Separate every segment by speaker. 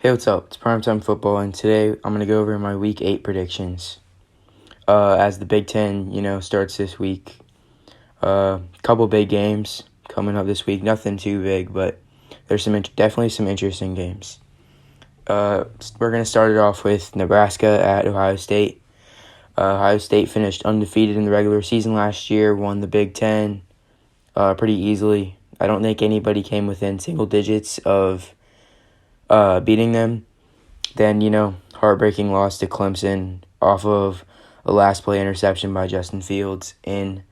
Speaker 1: Hey, what's up? It's Primetime Football, and today I'm going to go over my Week 8 predictions. As the Big Ten, starts this week. Couple big games coming up this week. Nothing too big, but there's definitely some interesting games. We're going to start it off with Nebraska at Ohio State. Ohio State finished undefeated in the regular season last year, won the Big Ten pretty easily. I don't think anybody came within single digits of beating them. Then, heartbreaking loss to Clemson off of a last play interception by Justin Fields in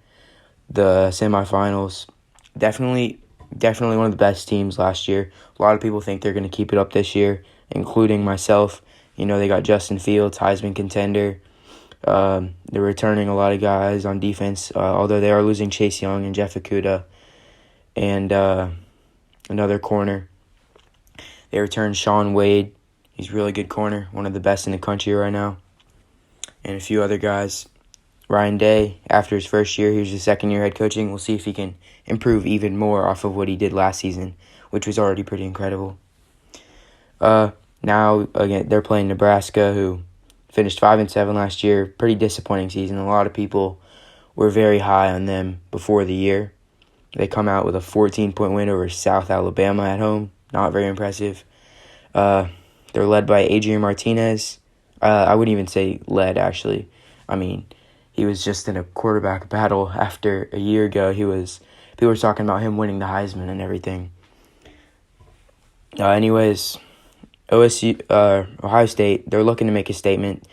Speaker 1: the semifinals. Definitely one of the best teams last year. A lot of people think they're going to keep it up this year, including myself. They got Justin Fields, Heisman contender. They're returning a lot of guys on defense, although they are losing Chase Young and Jeff Okudah and another corner. They returned Sean Wade. He's a really good corner, one of the best in the country right now. And a few other guys. Ryan Day, after his first year, here's his second year head coaching. We'll see if he can improve even more off of what he did last season, which was already pretty incredible. Now, again, they're playing Nebraska, who finished 5-7 last year. Pretty disappointing season. A lot of people were very high on them before the year. They come out with a 14-point win over South Alabama at home. Not very impressive. They're led by Adrian Martinez. I wouldn't even say led, actually. I mean, he was just in a quarterback battle after a year ago. People were talking about him winning the Heisman and everything. Anyways, Ohio State, they're looking to make a statement.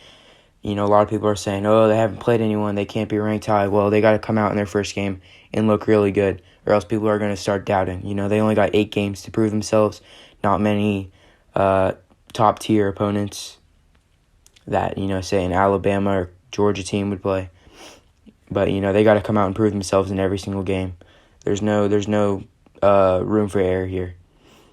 Speaker 1: A lot of people are saying, they haven't played anyone, they can't be ranked high. Well, they got to come out in their first game and look really good, or else people are going to start doubting. They only got 8 games to prove themselves. Not many top-tier opponents that, say, an Alabama or Georgia team would play. But, they got to come out and prove themselves in every single game. There's no room for error here.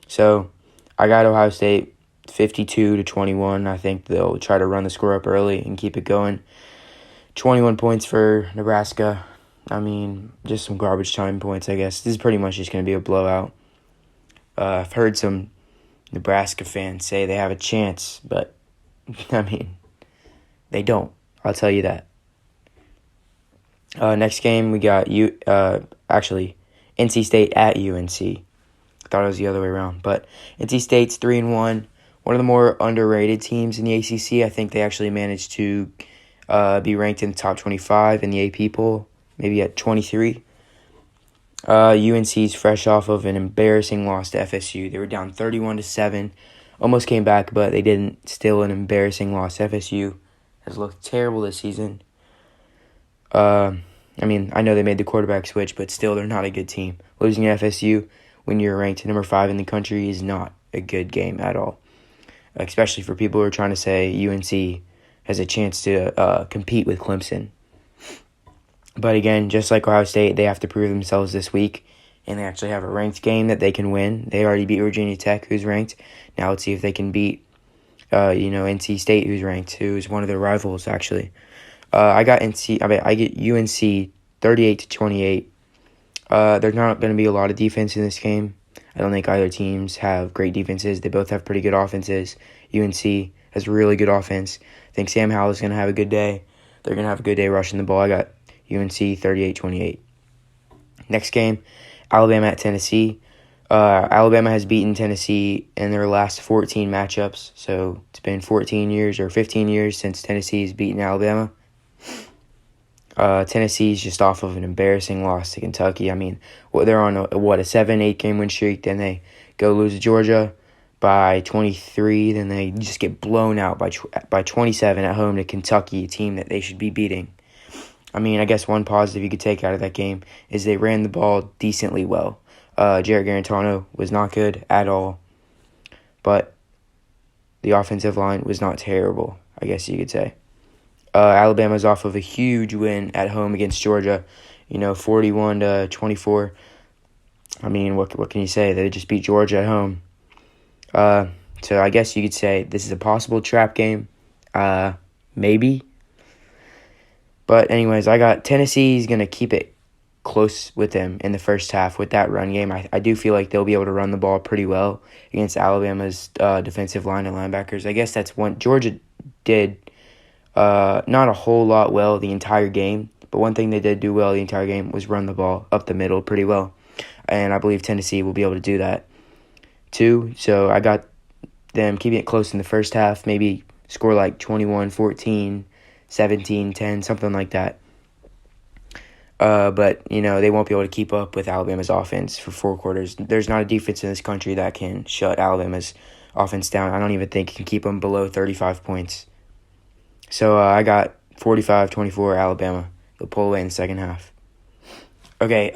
Speaker 1: So, I got Ohio State 52-21. I think they'll try to run the score up early and keep it going. 21 points for Nebraska. I mean, just some garbage time points, I guess. This is pretty much just going to be a blowout. I've heard some Nebraska fans say they have a chance, but, I mean, they don't. I'll tell you that. Next game, we got NC State at UNC. I thought it was the other way around, but NC State's 3-1. One of the more underrated teams in the ACC. I think they actually managed to be ranked in the top 25 in the AP poll, maybe at 23. UNC's fresh off of an embarrassing loss to FSU. They were down 31-7. Almost came back, but they didn't. Still an embarrassing loss. FSU has looked terrible this season. I know they made the quarterback switch, but still they're not a good team. Losing to FSU when you're ranked number 5 in the country is not a good game at all. Especially for people who are trying to say UNC has a chance to compete with Clemson. But again, just like Ohio State, they have to prove themselves this week, and they actually have a ranked game that they can win. They already beat Virginia Tech, who's ranked. Now let's see if they can beat, NC State, who's ranked, who's one of their rivals, actually. I get UNC 38-28. There's not going to be a lot of defense in this game. I don't think either teams have great defenses. They both have pretty good offenses. UNC has really good offense. I think Sam Howell is going to have a good day. They're going to have a good day rushing the ball. I got UNC 38-28. Next game, Alabama at Tennessee. Alabama has beaten Tennessee in their last 14 matchups. So it's been 14 years or 15 years since Tennessee has beaten Alabama. Tennessee's just off of an embarrassing loss to Kentucky. I mean, they're on a 7-8 game win streak. Then they go lose to Georgia by 23. Then they just get blown out by 27 at home to Kentucky, a team that they should be beating. I mean, I guess one positive you could take out of that game is they ran the ball decently well. Jarrett Garantano was not good at all, but the offensive line was not terrible, I guess you could say. Alabama's off of a huge win at home against Georgia, 41-24. I mean, what can you say? They just beat Georgia at home. So I guess you could say this is a possible trap game, maybe. But anyways, I got Tennessee's going to keep it close with them in the first half with that run game. I do feel like they'll be able to run the ball pretty well against Alabama's defensive line and linebackers. I guess that's one Georgia did not a whole lot well the entire game, but one thing they did do well the entire game was run the ball up the middle pretty well. And I believe Tennessee will be able to do that too. So I got them keeping it close in the first half, maybe score like 21-14, 17-10, something like that. But, they won't be able to keep up with Alabama's offense for 4 quarters. There's not a defense in this country that can shut Alabama's offense down. I don't even think it can keep them below 35 points. So I got 45-24 Alabama. They'll pull away in the second half. Okay,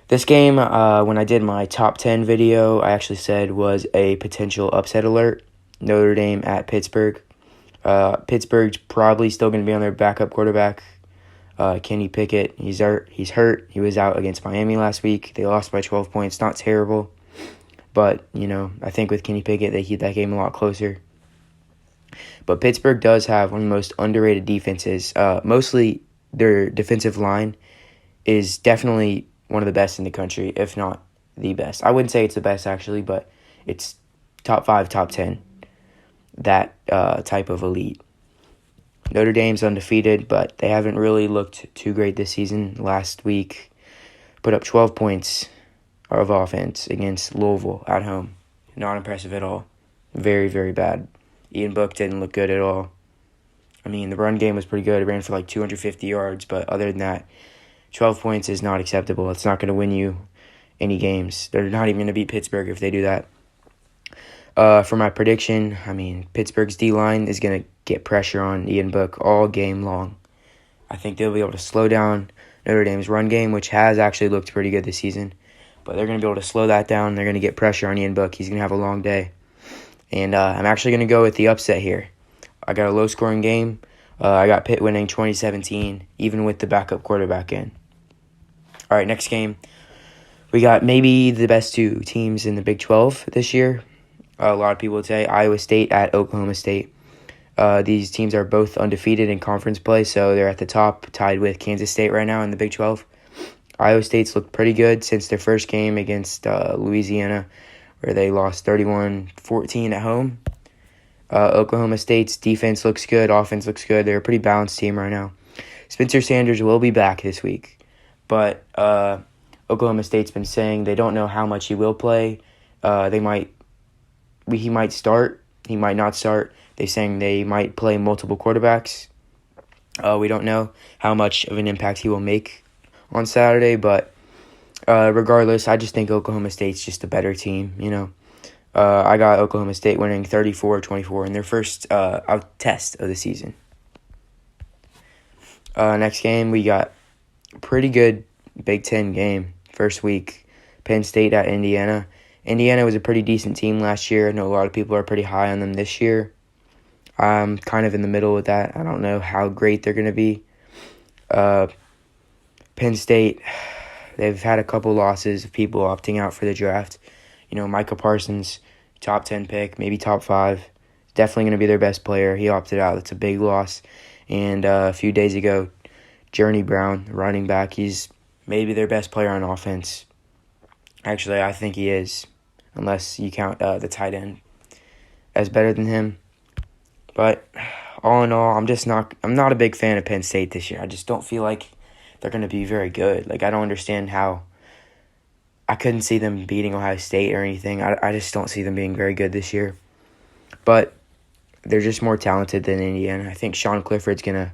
Speaker 1: this game, when I did my top 10 video, I actually said was a potential upset alert. Notre Dame at Pittsburgh. Pittsburgh's probably still going to be on their backup quarterback. Kenny Pickett, he's hurt. He was out against Miami last week. They lost by 12 points. Not terrible. But, I think with Kenny Pickett, they keep that game a lot closer. But Pittsburgh does have one of the most underrated defenses. Mostly their defensive line is definitely one of the best in the country, if not the best. I wouldn't say it's the best, actually, but it's top 5, top 10, that type of elite. Notre Dame's undefeated, but they haven't really looked too great this season. Last week, put up 12 points of offense against Louisville at home. Not impressive at all. Very, very bad. Ian Book didn't look good at all. I mean, the run game was pretty good. It ran for like 250 yards, but other than that, 12 points is not acceptable. It's not going to win you any games. They're not even going to beat Pittsburgh if they do that. For my prediction, Pittsburgh's D-line is going to get pressure on Ian Book all game long. I think they'll be able to slow down Notre Dame's run game, which has actually looked pretty good this season. But they're going to be able to slow that down. They're going to get pressure on Ian Book. He's going to have a long day. And I'm actually going to go with the upset here. I got a low-scoring game. I got Pitt winning 2017, even with the backup quarterback in. All right, next game. We got maybe the best 2 teams in the Big 12 this year. A lot of people would say Iowa State at Oklahoma State. These teams are both undefeated in conference play, so they're at the top, tied with Kansas State right now in the Big 12. Iowa State's looked pretty good since their first game against Louisiana, where they lost 31-14 at home. Oklahoma State's defense looks good, offense looks good. They're a pretty balanced team right now. Spencer Sanders will be back this week, but Oklahoma State's been saying they don't know how much he will play. He might start, he might not start. They're saying they might play multiple quarterbacks. We don't know how much of an impact he will make on Saturday, but regardless, I just think Oklahoma State's just a better team, I got Oklahoma State winning 34-24 in their first test of the season. Next game, we got a pretty good Big Ten game. First week, Penn State at Indiana. Indiana was a pretty decent team last year. I know a lot of people are pretty high on them this year. I'm kind of in the middle with that. I don't know how great they're going to be. Penn State, they've had a couple losses of people opting out for the draft. Micah Parsons, top 10 pick, maybe top 5. Definitely going to be their best player. He opted out. That's a big loss. And a few days ago, Journey Brown, running back, he's maybe their best player on offense. Actually, I think he is, unless you count the tight end as better than him. But all in all, I'm not a big fan of Penn State this year. I just don't feel like they're going to be very good. I don't understand how I couldn't see them beating Ohio State or anything. I just don't see them being very good this year. But they're just more talented than Indiana. I think Sean Clifford's going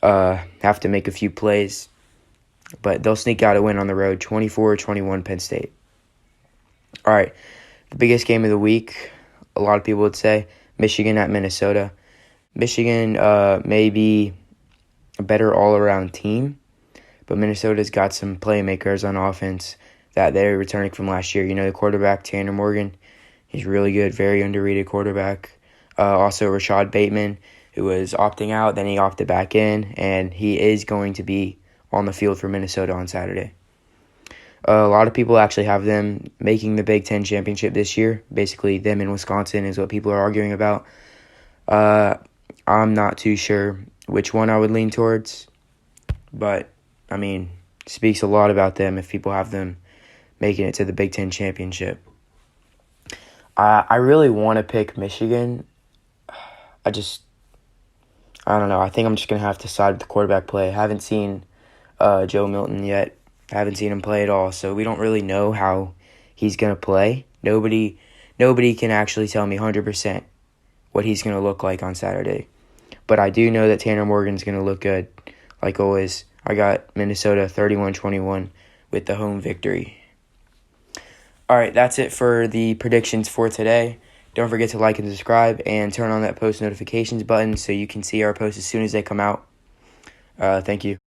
Speaker 1: to have to make a few plays. But they'll sneak out a win on the road, 24-21 Penn State. All right, the biggest game of the week, a lot of people would say, Michigan at Minnesota. Michigan may be a better all-around team, but Minnesota's got some playmakers on offense that they're returning from last year. The quarterback, Tanner Morgan, he's really good, very underrated quarterback. Also, Rashad Bateman, who was opting out, then he opted back in, and he is going to be on the field for Minnesota on Saturday. A lot of people actually have them making the Big Ten championship this year. Basically, them in Wisconsin is what people are arguing about. I'm not too sure which one I would lean towards. But, speaks a lot about them if people have them making it to the Big Ten championship. I really want to pick Michigan. I don't know. I think I'm just going to have to side with the quarterback play. I haven't seen Joe Milton yet. I haven't seen him play at all, so we don't really know how he's going to play. Nobody can actually tell me 100% what he's going to look like on Saturday. But I do know that Tanner Morgan's going to look good, like always. I got Minnesota 31-21 with the home victory. All right, that's it for the predictions for today. Don't forget to like and subscribe and turn on that post notifications button so you can see our posts as soon as they come out. Thank you.